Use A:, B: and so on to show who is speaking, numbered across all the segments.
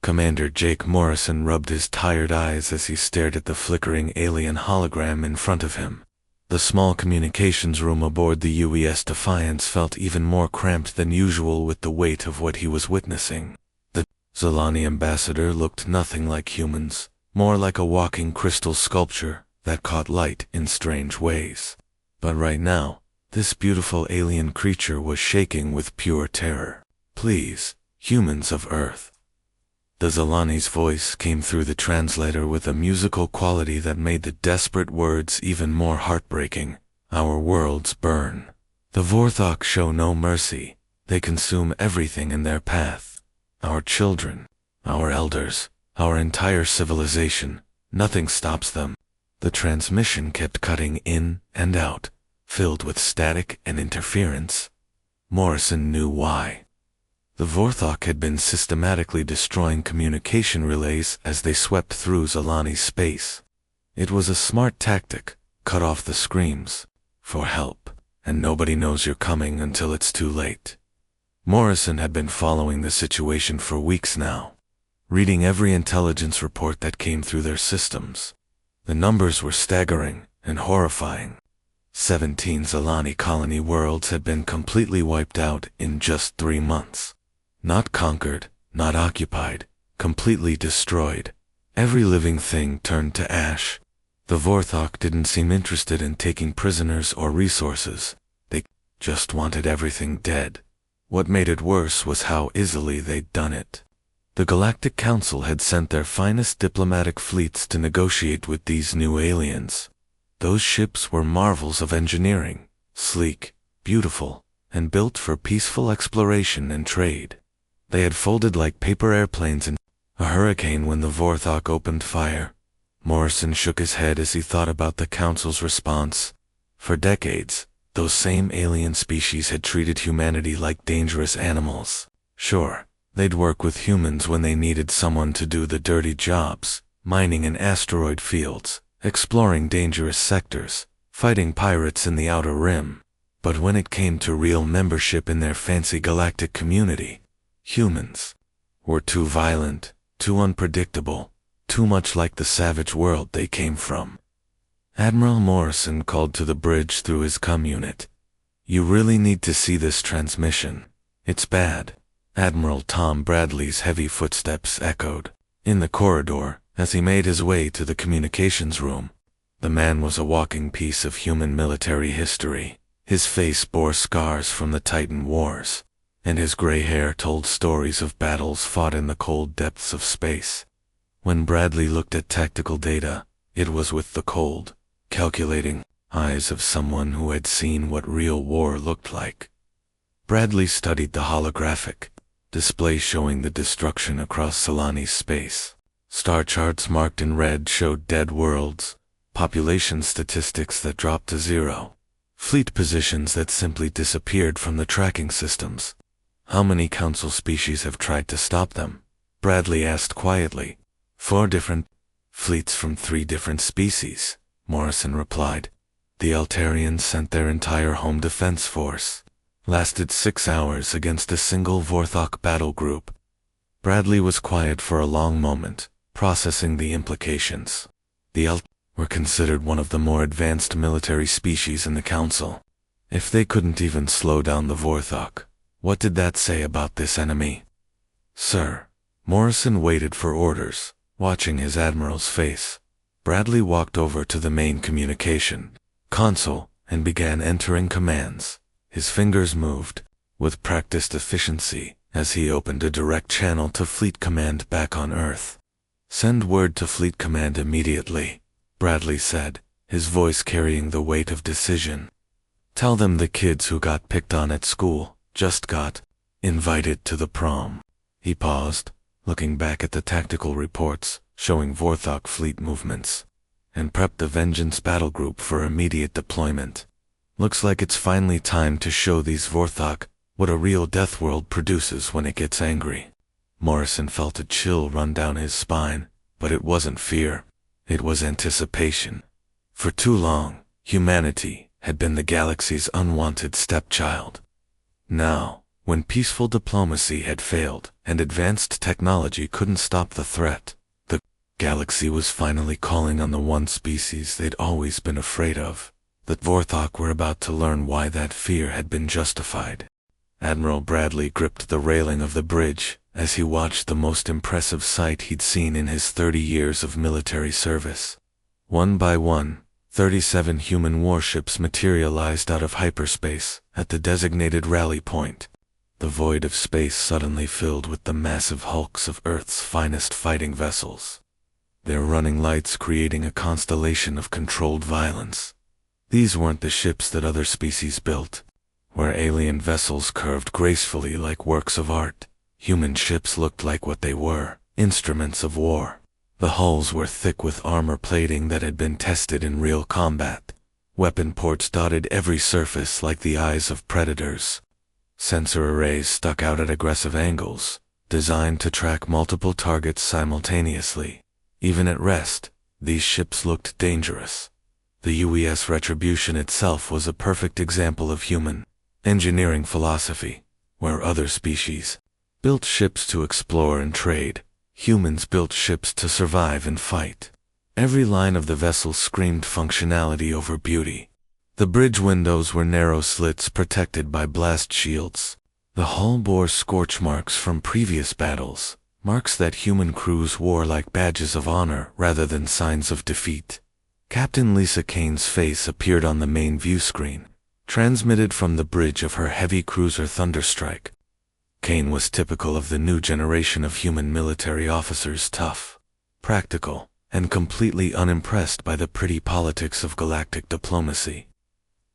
A: Commander Jake Morrison rubbed his tired eyes as he stared at the flickering alien hologram in front of him. The small communications room aboard the UES Defiance felt even more cramped than usual with the weight of what he was witnessing. The Zolani ambassador looked nothing like humans, more like a walking crystal sculpture that caught light in strange ways. But right now, this beautiful alien creature was shaking with pure terror. "Please, humans of Earth." The Zolani's voice came through the translator with a musical quality that made the desperate words even more heartbreaking. "Our worlds burn. The Vorthok show no mercy. They consume everything in their path. Our children, our elders, our entire civilization, nothing stops them." The transmission kept cutting in and out, filled with static and interference. Morrison knew why. The Vorthok had been systematically destroying communication relays as they swept through Zolani's space. It was a smart tactic: cut off the screams for help, and nobody knows you're coming until it's too late. Morrison had been following the situation for weeks now, reading every intelligence report that came through their systems. The numbers were staggering and horrifying. 17 Zolani colony worlds had been completely wiped out in just 3 months. Not conquered, not occupied, completely destroyed. Every living thing turned to ash. The Vorthok didn't seem interested in taking prisoners or resources. They just wanted everything dead. What made it worse was how easily they'd done it. The Galactic Council had sent their finest diplomatic fleets to negotiate with these new aliens. Those ships were marvels of engineering, sleek, beautiful, and built for peaceful exploration and trade. They had folded like paper airplanes in a hurricane when the Vorthok opened fire. Morrison shook his head as he thought about the Council's response. For decades, those same alien species had treated humanity like dangerous animals. Sure, they'd work with humans when they needed someone to do the dirty jobs, mining in asteroid fields, exploring dangerous sectors, fighting pirates in the Outer Rim. But when it came to real membership in their fancy galactic community, humans were too violent, too unpredictable, too much like the savage world they came from. Admiral Morrison called to the bridge through his comm unit. "You really need to see this transmission. It's bad." Admiral Tom Bradley's heavy footsteps echoed in the corridor as he made his way to the communications room. The man was a walking piece of human military history. His face bore scars from the Titan Wars, and his gray hair told stories of battles fought in the cold depths of space. When Bradley looked at tactical data, it was with the cold, calculating eyes of someone who had seen what real war looked like. Bradley studied the holographic display showing the destruction across Zolani's space. Star charts marked in red showed dead worlds, population statistics that dropped to 0, fleet positions that simply disappeared from the tracking systems. "How many Council species have tried to stop them?" Bradley asked quietly. 4 different fleets from 3 different species," Morrison replied. "The Altarians sent their entire home defense force. Lasted 6 hours against a single Vorthok battle group." Bradley was quiet for a long moment, processing the implications. The Alt were considered one of the more advanced military species in the Council. If they couldn't even slow down the Vorthok, what did that say about this enemy? "Sir." Morrison waited for orders, watching his admiral's face. Bradley walked over to the main communication console and began entering commands. His fingers moved with practiced efficiency as he opened a direct channel to Fleet Command back on Earth. "Send word to Fleet Command immediately," Bradley said, his voice carrying the weight of decision. "Tell them the kids who got picked on at school just got invited to the prom." He paused, looking back at the tactical reports showing Vorthok fleet movements, and prepped the Vengeance battle group for immediate deployment. "Looks like it's finally time to show these Vorthok what a real death world produces when it gets angry." Morrison felt a chill run down his spine, but it wasn't fear. It was anticipation. For too long, humanity had been the galaxy's unwanted stepchild. Now, when peaceful diplomacy had failed, and advanced technology couldn't stop the threat. The galaxy was finally calling on the one species they'd always been afraid of. The Vorthok were about to learn why that fear had been justified. Admiral Bradley gripped the railing of the bridge as he watched the most impressive sight he'd seen in his 30 years of military service. One by one, 37 human warships materialized out of hyperspace at the designated rally point. The void of space suddenly filled with the massive hulks of Earth's finest fighting vessels, their running lights creating a constellation of controlled violence. These weren't the ships that other species built, where alien vessels curved gracefully like works of art. Human ships looked like what they were, instruments of war. The hulls were thick with armor plating that had been tested in real combat. Weapon ports dotted every surface like the eyes of predators. Sensor arrays stuck out at aggressive angles, designed to track multiple targets simultaneously. Even at rest, these ships looked dangerous. The UES Retribution itself was a perfect example of human engineering philosophy. Where other species built ships to explore and trade, humans built ships to survive and fight. Every line of the vessel screamed functionality over beauty. The bridge windows were narrow slits protected by blast shields. The hull bore scorch marks from previous battles, marks that human crews wore like badges of honor rather than signs of defeat. Captain Lisa Kane's face appeared on the main view screen, transmitted from the bridge of her heavy cruiser Thunderstrike. Kane was typical of the new generation of human military officers, tough, practical, and completely unimpressed by the pretty politics of galactic diplomacy.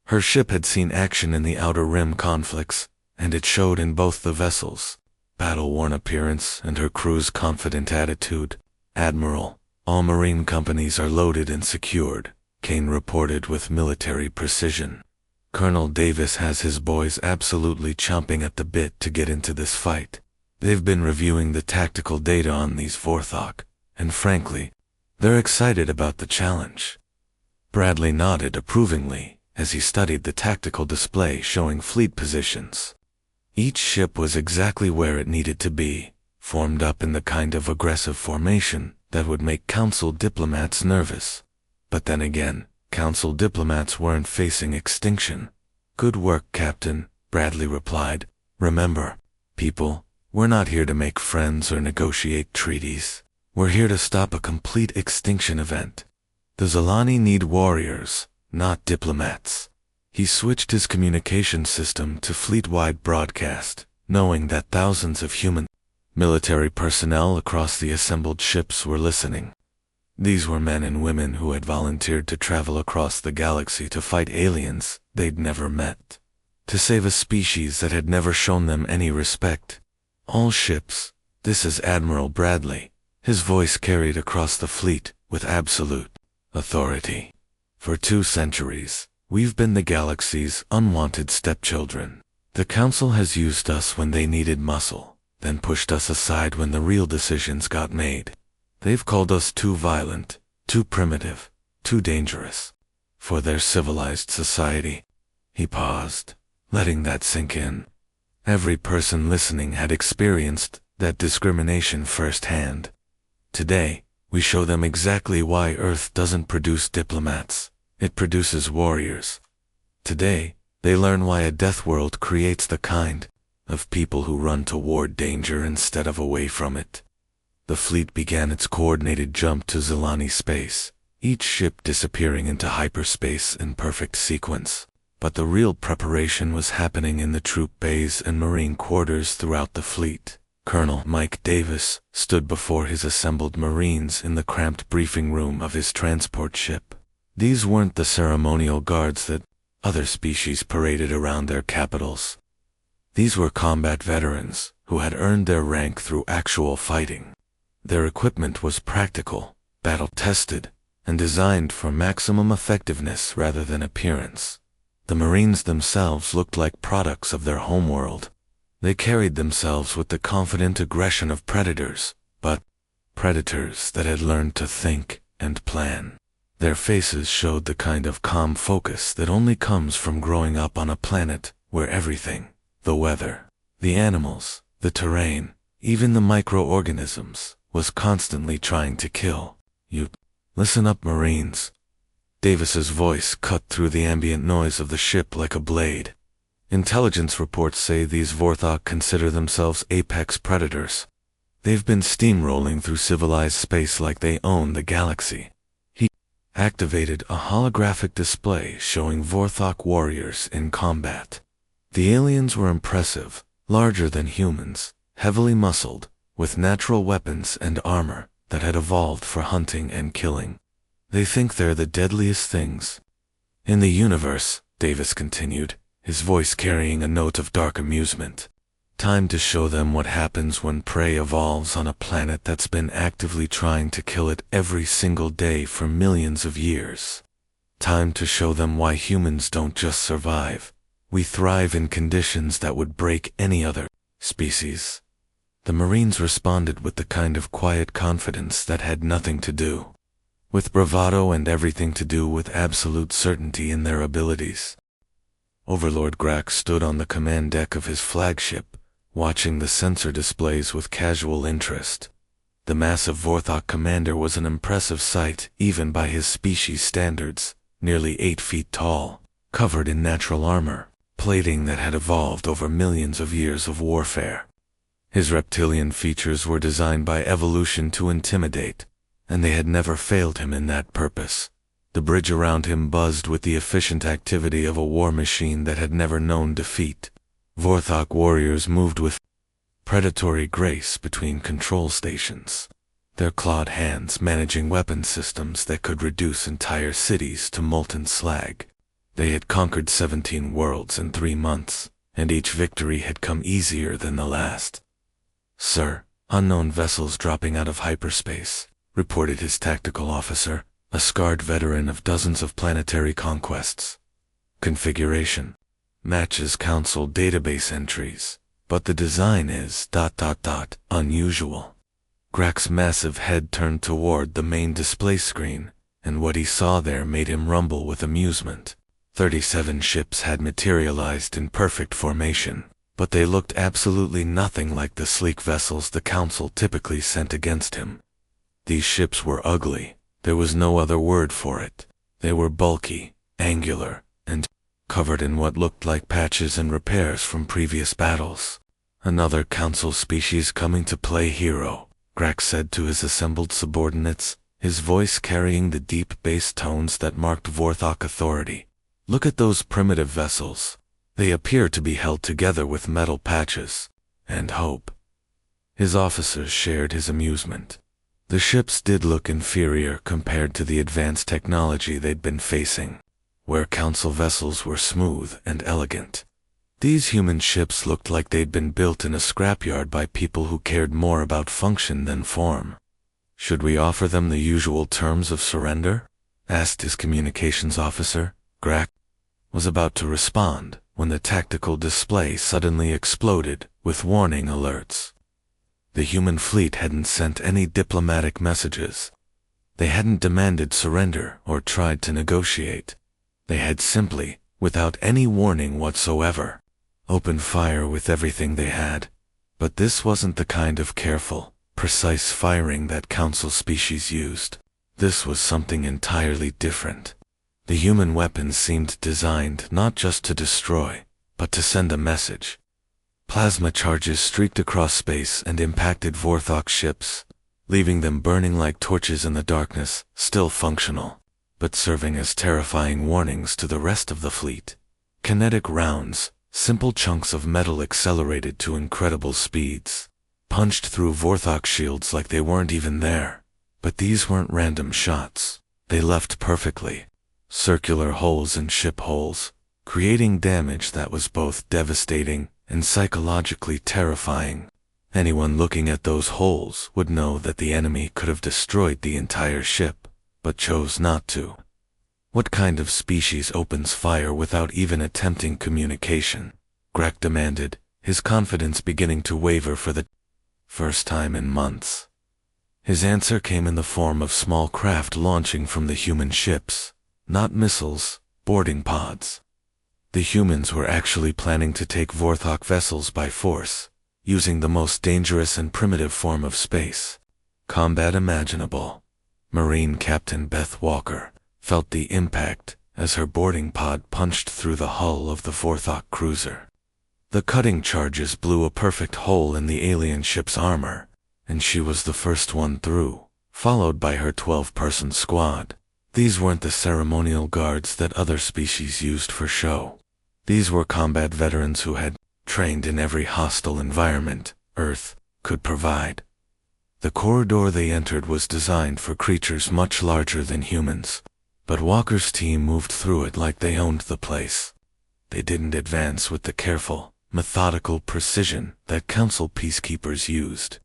A: Her ship had seen action in the Outer Rim conflicts, and it showed in both the vessels' battle-worn appearance and her crew's confident attitude. "Admiral, all marine companies are loaded and secured," Kane reported with military precision. "Colonel Davis has his boys absolutely chomping at the bit to get into this fight. They've been reviewing the tactical data on these Vorthok, and frankly, they're excited about the challenge." Bradley nodded approvingly as he studied the tactical display showing fleet positions. Each ship was exactly where it needed to be, formed up in the kind of aggressive formation that would make Council diplomats nervous. But then again, Council diplomats weren't facing extinction. "Good work, Captain," Bradley replied. "Remember, people, we're not here to make friends or negotiate treaties. We're here to stop a complete extinction event. The Zilani need warriors, not diplomats." He switched his communication system to fleet-wide broadcast, knowing that thousands of human military personnel across the assembled ships were listening. These were men and women who had volunteered to travel across the galaxy to fight aliens they'd never met, to save a species that had never shown them any respect. "All ships, this is Admiral Bradley." His voice carried across the fleet with absolute authority. "For 2 centuries, we've been the galaxy's unwanted stepchildren. The Council has used us when they needed muscle, then pushed us aside when the real decisions got made. They've called us too violent, too primitive, too dangerous for their civilized society." He paused, letting that sink in. Every person listening had experienced that discrimination firsthand. Today, we show them exactly why Earth doesn't produce diplomats. It produces warriors. Today, they learn why a death world creates the kind of people who run toward danger instead of away from it. The fleet began its coordinated jump to Zilani space, each ship disappearing into hyperspace in perfect sequence. But the real preparation was happening in the troop bays and marine quarters throughout the fleet. Colonel Mike Davis stood before his assembled Marines in the cramped briefing room of his transport ship. These weren't the ceremonial guards that other species paraded around their capitals. These were combat veterans who had earned their rank through actual fighting. Their equipment was practical, battle-tested, and designed for maximum effectiveness rather than appearance. The Marines themselves looked like products of their homeworld. They carried themselves with the confident aggression of predators, but predators that had learned to think and plan. Their faces showed the kind of calm focus that only comes from growing up on a planet where everything, the weather, the animals, the terrain, even the microorganisms, was constantly trying to kill. You listen up, Marines. Davis's voice cut through the ambient noise of the ship like a blade. Intelligence reports say these Vorthok consider themselves apex predators. They've been steamrolling through civilized space like they own the galaxy. He activated a holographic display showing Vorthok warriors in combat. The aliens were impressive, larger than humans, heavily muscled, with natural weapons and armor that had evolved for hunting and killing. They think they're the deadliest things in the universe, Davis continued, his voice carrying a note of dark amusement. Time to show them what happens when prey evolves on a planet that's been actively trying to kill it every single day for millions of years. Time to show them why humans don't just survive. We thrive in conditions that would break any other species. The Marines responded with the kind of quiet confidence that had nothing to do with bravado and everything to do with absolute certainty in their abilities. Overlord Grax stood on the command deck of his flagship, watching the sensor displays with casual interest. The massive Vorthok commander was an impressive sight even by his species standards, nearly 8 feet tall, covered in natural armor, plating that had evolved over millions of years of warfare. His reptilian features were designed by evolution to intimidate, and they had never failed him in that purpose. The bridge around him buzzed with the efficient activity of a war machine that had never known defeat. Vorthok warriors moved with predatory grace between control stations, their clawed hands managing weapon systems that could reduce entire cities to molten slag. They had conquered 17 worlds in 3 months, and each victory had come easier than the last. "Sir, unknown vessels dropping out of hyperspace," reported his tactical officer, a scarred veteran of dozens of planetary conquests. Configuration matches Council database entries, but the design is ... unusual. Grax's massive head turned toward the main display screen, and what he saw there made him rumble with amusement. 37 ships had materialized in perfect formation, but they looked absolutely nothing like the sleek vessels the Council typically sent against him. These ships were ugly. There was no other word for it. They were bulky, angular, and covered in what looked like patches and repairs from previous battles. "Another Council species coming to play hero," Grax said to his assembled subordinates, his voice carrying the deep bass tones that marked Vorthok authority. "Look at those primitive vessels. They appear to be held together with metal patches and hope." His officers shared his amusement. The ships did look inferior compared to the advanced technology they'd been facing, where Council vessels were smooth and elegant. These human ships looked like they'd been built in a scrapyard by people who cared more about function than form. "Should we offer them the usual terms of surrender?" asked his communications officer. Grax was about to respond when the tactical display suddenly exploded with warning alerts. The human fleet hadn't sent any diplomatic messages. They hadn't demanded surrender or tried to negotiate. They had simply, without any warning whatsoever, opened fire with everything they had. But this wasn't the kind of careful, precise firing that Council species used. This was something entirely different. The human weapons seemed designed not just to destroy, but to send a message. Plasma charges streaked across space and impacted Vorthok ships, leaving them burning like torches in the darkness, still functional, but serving as terrifying warnings to the rest of the fleet. Kinetic rounds, simple chunks of metal accelerated to incredible speeds, punched through Vorthok shields like they weren't even there. But these weren't random shots. They left perfectly. Circular holes in ship hulls, creating damage that was both devastating and psychologically terrifying. Anyone looking at those holes would know that the enemy could have destroyed the entire ship, but chose not to. What kind of species opens fire without even attempting communication? Grax demanded, his confidence beginning to waver for the first time in months. His answer came in the form of small craft launching from the human ships, not missiles, boarding pods. The humans were actually planning to take Vorthok vessels by force, using the most dangerous and primitive form of space combat imaginable. Marine Captain Beth Walker felt the impact as her boarding pod punched through the hull of the Vorthok cruiser. The cutting charges blew a perfect hole in the alien ship's armor, and she was the first one through, followed by her 12-person squad. These weren't the ceremonial guards that other species used for show. These were combat veterans who had trained in every hostile environment Earth could provide. The corridor they entered was designed for creatures much larger than humans, but Walker's team moved through it like they owned the place. They didn't advance with the careful, methodical precision that Council peacekeepers used.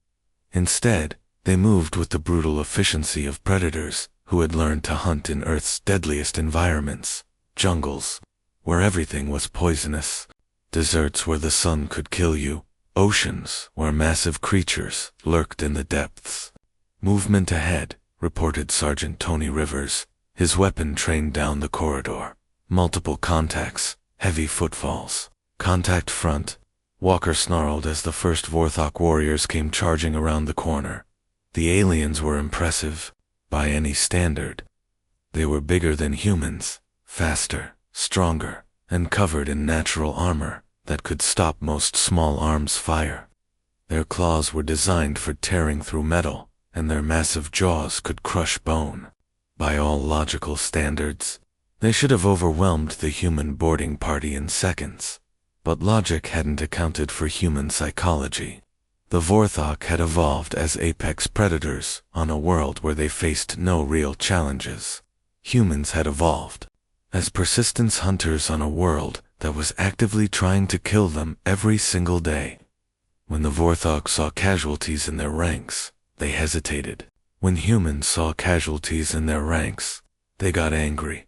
A: Instead, they moved with the brutal efficiency of predators who had learned to hunt in Earth's deadliest environments, jungles, where everything was poisonous, deserts where the sun could kill you, oceans where massive creatures lurked in the depths. Movement ahead, reported Sergeant Tony Rivers, his weapon trained down the corridor. Multiple contacts, heavy footfalls. Contact front. Walker snarled as the first Vorthok warriors came charging around the corner. The aliens were impressive, by any standard. They were bigger than humans, faster, stronger, and covered in natural armor that could stop most small arms fire. Their claws were designed for tearing through metal, and their massive jaws could crush bone. By all logical standards, they should have overwhelmed the human boarding party in seconds. But logic hadn't accounted for human psychology. The Vorthok had evolved as apex predators on a world where they faced no real challenges. Humans had evolved as persistence hunters on a world that was actively trying to kill them every single day. When the Vorthok saw casualties in their ranks, they hesitated. When humans saw casualties in their ranks, they got angry.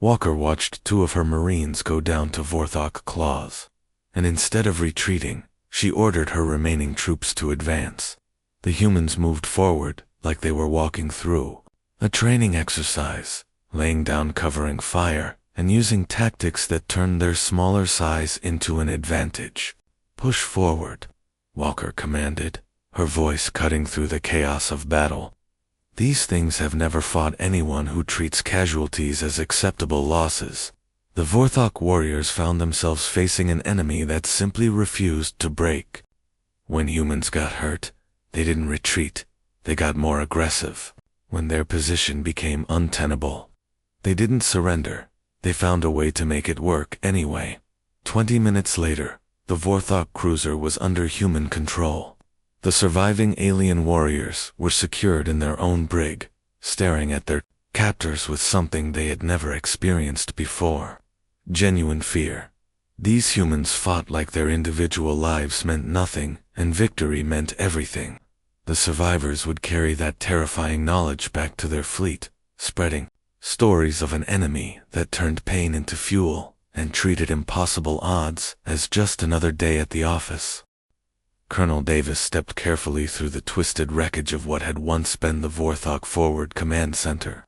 A: Walker watched 2 of her Marines go down to Vorthok claws, and instead of retreating, she ordered her remaining troops to advance. The humans moved forward like they were walking through a training exercise, laying down covering fire and using tactics that turned their smaller size into an advantage. "Push forward," Walker commanded, her voice cutting through the chaos of battle. These things have never fought anyone who treats casualties as acceptable losses. The Vorthok warriors found themselves facing an enemy that simply refused to break. When humans got hurt, they didn't retreat, they got more aggressive. When their position became untenable, they didn't surrender, they found a way to make it work anyway. 20 minutes later, the Vorthok cruiser was under human control. The surviving alien warriors were secured in their own brig, staring at their captors with something they had never experienced before. Genuine fear. These humans fought like their individual lives meant nothing, and victory meant everything. The survivors would carry that terrifying knowledge back to their fleet, spreading stories of an enemy that turned pain into fuel and treated impossible odds as just another day at the office. Colonel Davis stepped carefully through the twisted wreckage of what had once been the Vorthok Forward Command Center.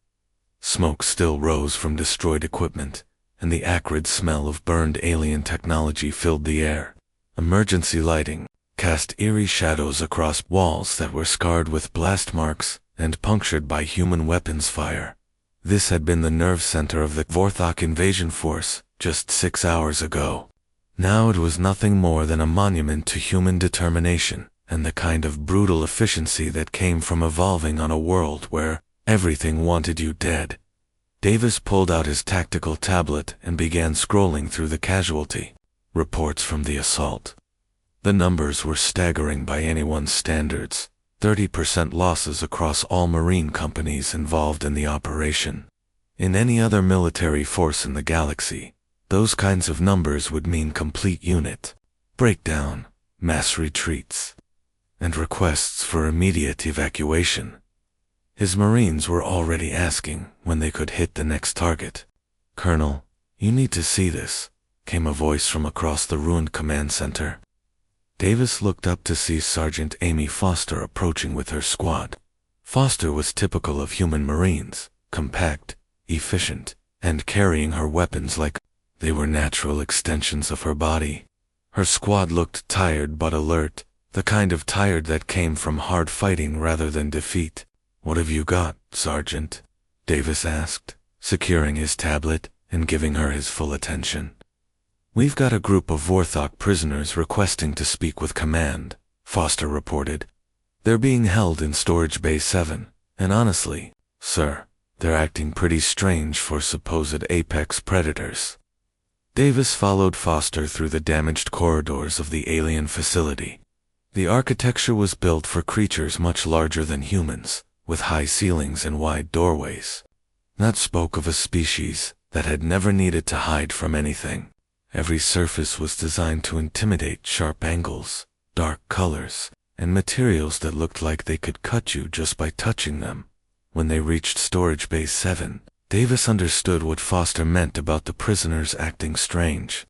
A: Smoke still rose from destroyed equipment, and the acrid smell of burned alien technology filled the air. Emergency lighting cast eerie shadows across walls that were scarred with blast marks and punctured by human weapons fire. This had been the nerve center of the Vorthok invasion force just 6 hours ago. Now it was nothing more than a monument to human determination and the kind of brutal efficiency that came from evolving on a world where everything wanted you dead. Davis pulled out his tactical tablet and began scrolling through the casualty reports from the assault. The numbers were staggering by anyone's standards. 30% losses across all Marine companies involved in the operation. In any other military force in the galaxy, those kinds of numbers would mean complete unit breakdown, mass retreats, and requests for immediate evacuation. His Marines were already asking when they could hit the next target. "Colonel, you need to see this," came a voice from across the ruined command center. Davis looked up to see Sergeant Amy Foster approaching with her squad. Foster was typical of human Marines, compact, efficient, and carrying her weapons like they were natural extensions of her body. Her squad looked tired but alert, the kind of tired that came from hard fighting rather than defeat. "What have you got, Sergeant?" Davis asked, securing his tablet and giving her his full attention. "We've got a group of Vorthok prisoners requesting to speak with Command," Foster reported. "They're being held in Storage Bay 7, and honestly, sir, they're acting pretty strange for supposed apex predators." Davis followed Foster through the damaged corridors of the alien facility. The architecture was built for creatures much larger than humans, with high ceilings and wide doorways. That spoke of a species that had never needed to hide from anything. Every surface was designed to intimidate: sharp angles, dark colors, and materials that looked like they could cut you just by touching them. When they reached Storage Bay 7, Davis understood what Foster meant about the prisoners acting strange.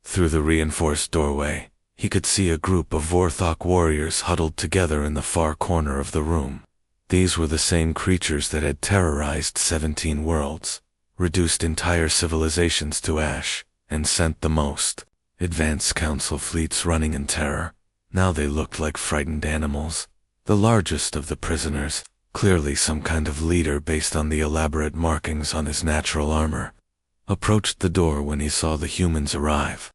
A: Through the reinforced doorway, he could see a group of Vorthok warriors huddled together in the far corner of the room. These were the same creatures that had terrorized 17 worlds, reduced entire civilizations to ash, and sent the most advanced council fleets running in terror. Now they looked like frightened animals. The largest of the prisoners, clearly some kind of leader based on the elaborate markings on his natural armor, approached the door when he saw the humans arrive.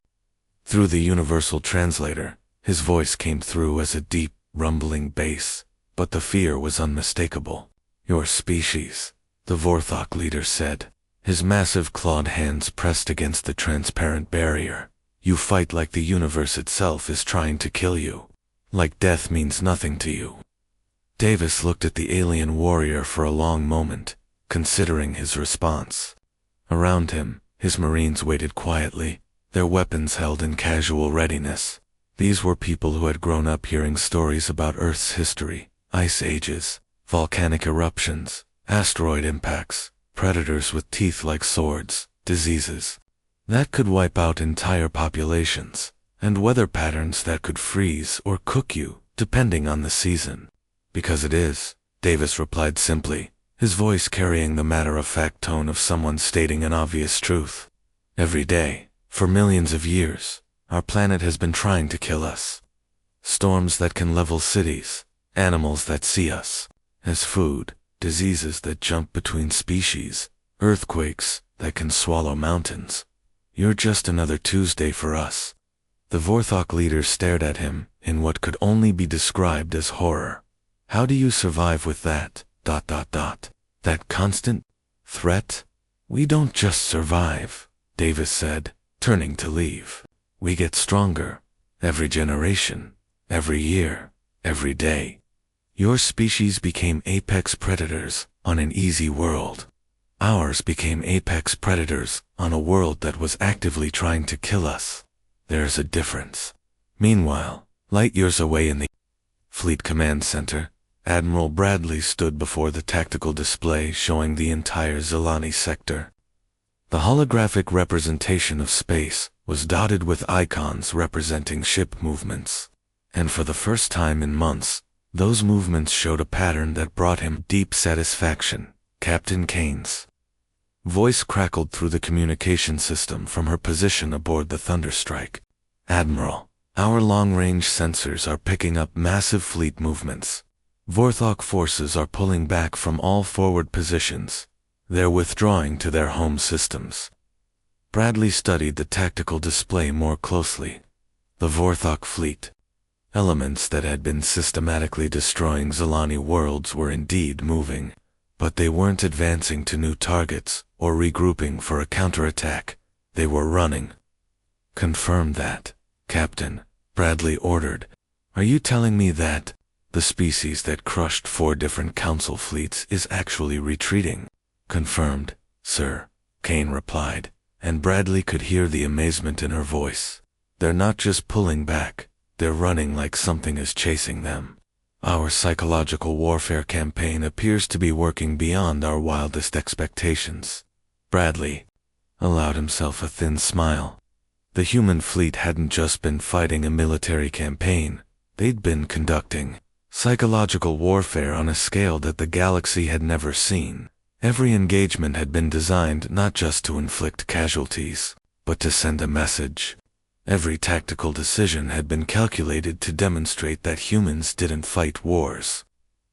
A: Through the universal translator, his voice came through as a deep, rumbling bass, but the fear was unmistakable. "Your species," the Vorthok leader said, his massive clawed hands pressed against the transparent barrier. "You fight like the universe itself is trying to kill you. Like death means nothing to you." Davis looked at the alien warrior for a long moment, considering his response. Around him, his Marines waited quietly, their weapons held in casual readiness. These were people who had grown up hearing stories about Earth's history: ice ages, volcanic eruptions, asteroid impacts, predators with teeth like swords, diseases that could wipe out entire populations, and weather patterns that could freeze or cook you, depending on the season. "Because it is," Davis replied simply, his voice carrying the matter-of-fact tone of someone stating an obvious truth. "Every day, for millions of years, our planet has been trying to kill us. Storms that can level cities, animals that see us as food, diseases that jump between species, earthquakes that can swallow mountains. You're just another Tuesday for us." The Vorthok leader stared at him in what could only be described as horror. "How do you survive with that, ... that constant threat?" "We don't just survive," Davis said, turning to leave. "We get stronger. Every generation, every year, every day. Your species became apex predators on an easy world. Ours became apex predators on a world that was actively trying to kill us. There's a difference." Meanwhile, light years away in the Fleet Command Center, Admiral Bradley stood before the tactical display showing the entire Zilani sector. The holographic representation of space was dotted with icons representing ship movements, and for the first time in months, those movements showed a pattern that brought him deep satisfaction. Captain Kane's voice crackled through the communication system from her position aboard the Thunderstrike. "Admiral, our long-range sensors are picking up massive fleet movements. Vorthok forces are pulling back from all forward positions. They're withdrawing to their home systems." Bradley studied the tactical display more closely. The Vorthok fleet, elements that had been systematically destroying Zilani worlds, were indeed moving, but they weren't advancing to new targets or regrouping for a counterattack. They were running. "Confirm that, Captain," Bradley ordered. "Are you telling me that the species that crushed 4 different council fleets is actually retreating?" "Confirmed, sir," Kane replied, and Bradley could hear the amazement in her voice. "They're not just pulling back, they're running like something is chasing them. Our psychological warfare campaign appears to be working beyond our wildest expectations." Bradley allowed himself a thin smile. The human fleet hadn't just been fighting a military campaign, they'd been conducting psychological warfare on a scale that the galaxy had never seen. Every engagement had been designed not just to inflict casualties, but to send a message. Every tactical decision had been calculated to demonstrate that humans didn't fight wars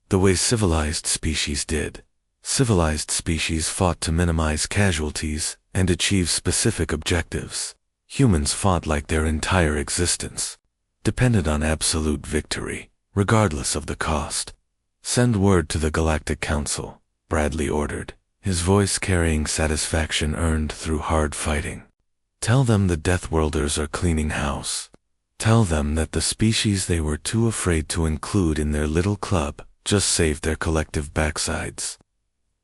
A: the way civilized species did. Civilized species fought to minimize casualties and achieve specific objectives. Humans fought like their entire existence depended on absolute victory, regardless of the cost. "Send word to the Galactic Council," Bradley ordered, his voice carrying satisfaction earned through hard fighting. "Tell them the Deathworlders are cleaning house. Tell them that the species they were too afraid to include in their little club just saved their collective backsides."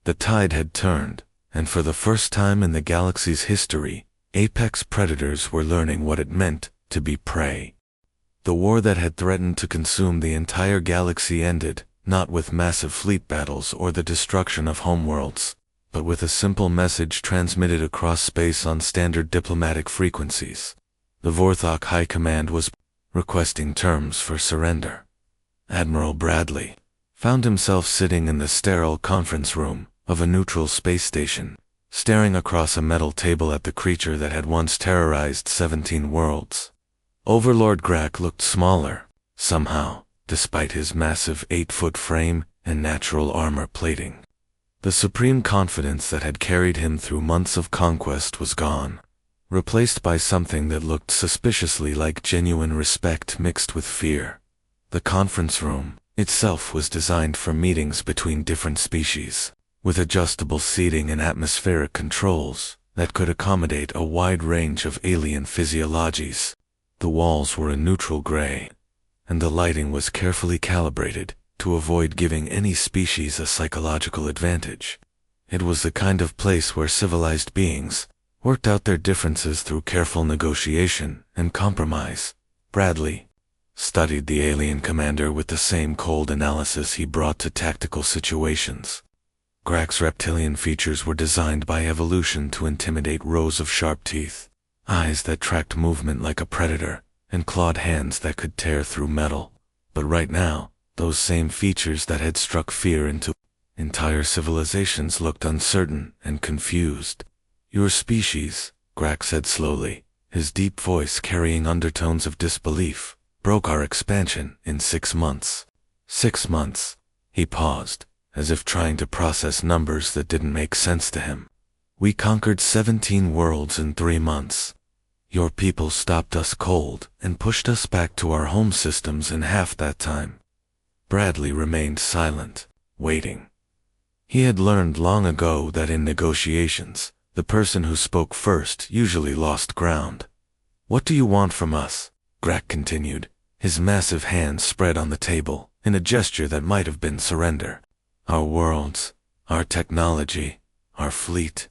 A: The tide had turned, and for the first time in the galaxy's history, apex predators were learning what it meant to be prey. The war that had threatened to consume the entire galaxy ended, not with massive fleet battles or the destruction of homeworlds, but with a simple message transmitted across space on standard diplomatic frequencies. The Vorthok High Command was requesting terms for surrender. Admiral Bradley found himself sitting in the sterile conference room of a neutral space station, staring across a metal table at the creature that had once terrorized 17 worlds. Overlord Grak looked smaller, somehow, despite his massive 8-foot frame and natural armor plating. The supreme confidence that had carried him through months of conquest was gone, replaced by something that looked suspiciously like genuine respect mixed with fear. The conference room itself was designed for meetings between different species, with adjustable seating and atmospheric controls that could accommodate a wide range of alien physiologies. The walls were a neutral gray, and the lighting was carefully calibrated to avoid giving any species a psychological advantage. It was the kind of place where civilized beings worked out their differences through careful negotiation and compromise. Bradley studied the alien commander with the same cold analysis he brought to tactical situations. Grak's reptilian features were designed by evolution to intimidate rows of sharp teeth, eyes that tracked movement like a predator, and clawed hands that could tear through metal. But right now, those same features that had struck fear into entire civilizations looked uncertain and confused. "Your species," Grak said slowly, his deep voice carrying undertones of disbelief, "broke our expansion in 6 months. 6 months." He paused, as if trying to process numbers that didn't make sense to him. "We conquered 17 worlds in 3 months. Your people stopped us cold and pushed us back to our home systems in half that time." Bradley remained silent, waiting. He had learned long ago that in negotiations, the person who spoke first usually lost ground. "What do you want from us?" Grak continued, his massive hands spread on the table, in a gesture that might have been surrender. "Our worlds, our technology, our fleet."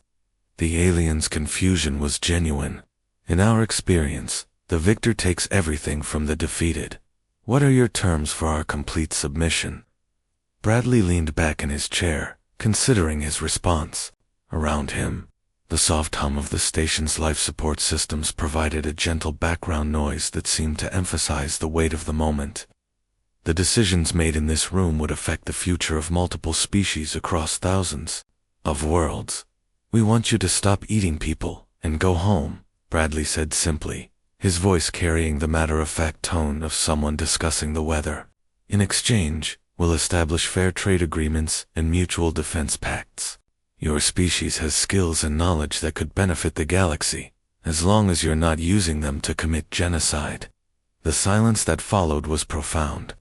A: The aliens' confusion was genuine. "In our experience, the victor takes everything from the defeated. What are your terms for our complete submission?" Bradley leaned back in his chair, considering his response. Around him, the soft hum of the station's life support systems provided a gentle background noise that seemed to emphasize the weight of the moment. The decisions made in this room would affect the future of multiple species across thousands of worlds. "We want you to stop eating people and go home," Bradley said simply, his voice carrying the matter-of-fact tone of someone discussing the weather. "In exchange, we'll establish fair trade agreements and mutual defense pacts. Your species has skills and knowledge that could benefit the galaxy, as long as you're not using them to commit genocide." The silence that followed was profound.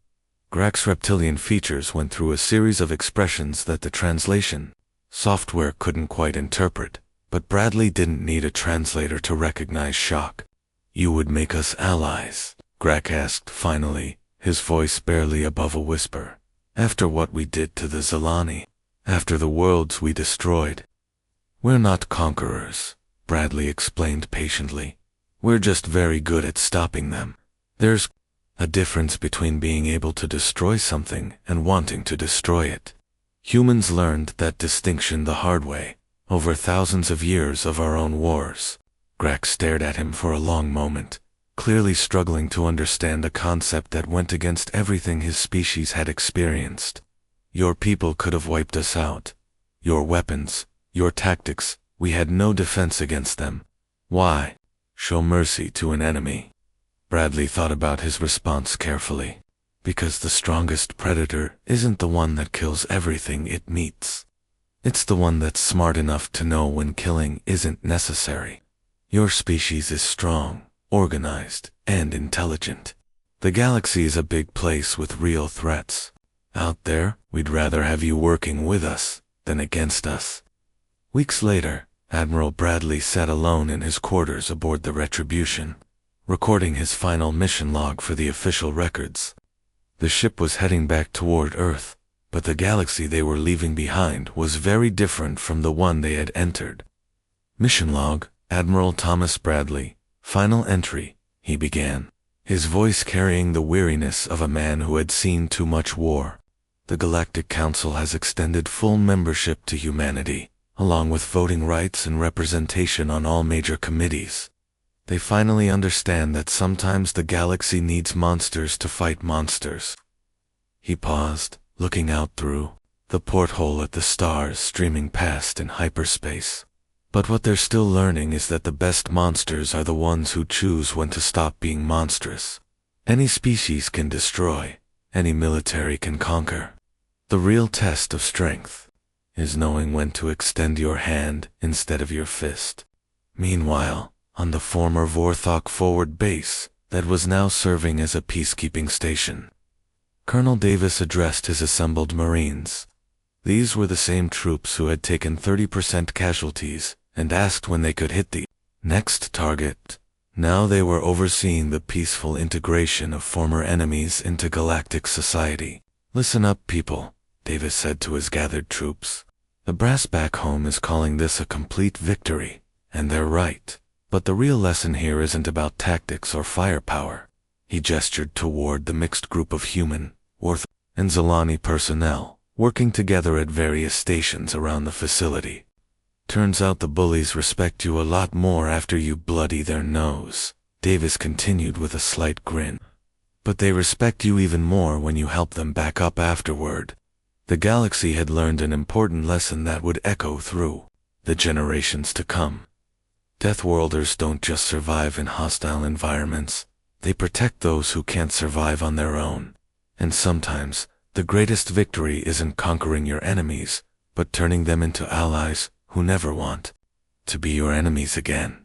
A: Grak's reptilian features went through a series of expressions that the translation software couldn't quite interpret, but Bradley didn't need a translator to recognize shock. "You would make us allies?" Grak asked finally, his voice barely above a whisper. "After what we did to the Zilani, after the worlds we destroyed." "We're not conquerors," Bradley explained patiently. "We're just very good at stopping them. There's a difference between being able to destroy something and wanting to destroy it. Humans learned that distinction the hard way, over thousands of years of our own wars." Grak stared at him for a long moment, clearly struggling to understand a concept that went against everything his species had experienced. "Your people could have wiped us out. Your weapons, your tactics, we had no defense against them. Why? show mercy to an enemy. Bradley thought about his response carefully. Because the strongest predator isn't the one that kills everything it meets. It's the one that's smart enough to know when killing isn't necessary. Your species is strong, organized, and intelligent. The galaxy is a big place with real threats. Out there, we'd rather have you working with us than against us. Weeks later, Admiral Bradley sat alone in his quarters aboard the Retribution, recording his final mission log for the official records. The ship was heading back toward Earth, but the galaxy they were leaving behind was very different from the one they had entered. Mission log, Admiral Thomas Bradley, final entry, he began, his voice carrying the weariness of a man who had seen too much war. The Galactic Council has extended full membership to humanity, along with voting rights and representation on all major committees. They finally understand that sometimes the galaxy needs monsters to fight monsters. He paused, looking out through the porthole at the stars streaming past in hyperspace. But what they're still learning is that the best monsters are the ones who choose when to stop being monstrous. Any species can destroy, any military can conquer. The real test of strength is knowing when to extend your hand instead of your fist. Meanwhile, on the former Vorthok forward base that was now serving as a peacekeeping station, Colonel Davis addressed his assembled Marines. These were the same troops who had taken 30% casualties and asked when they could hit the next target. Now they were overseeing the peaceful integration of former enemies into galactic society. Listen up, people, Davis said to his gathered troops. The brass back home is calling this a complete victory, and they're right. But the real lesson here isn't about tactics or firepower. He gestured toward the mixed group of human, Worth, and Zalani personnel, working together at various stations around the facility. Turns out the bullies respect you a lot more after you bloody their nose, Davis continued with a slight grin. But they respect you even more when you help them back up afterward. The galaxy had learned an important lesson that would echo through the generations to come. Deathworlders don't just survive in hostile environments, they protect those who can't survive on their own. And sometimes, the greatest victory isn't conquering your enemies, but turning them into allies who never want to be your enemies again.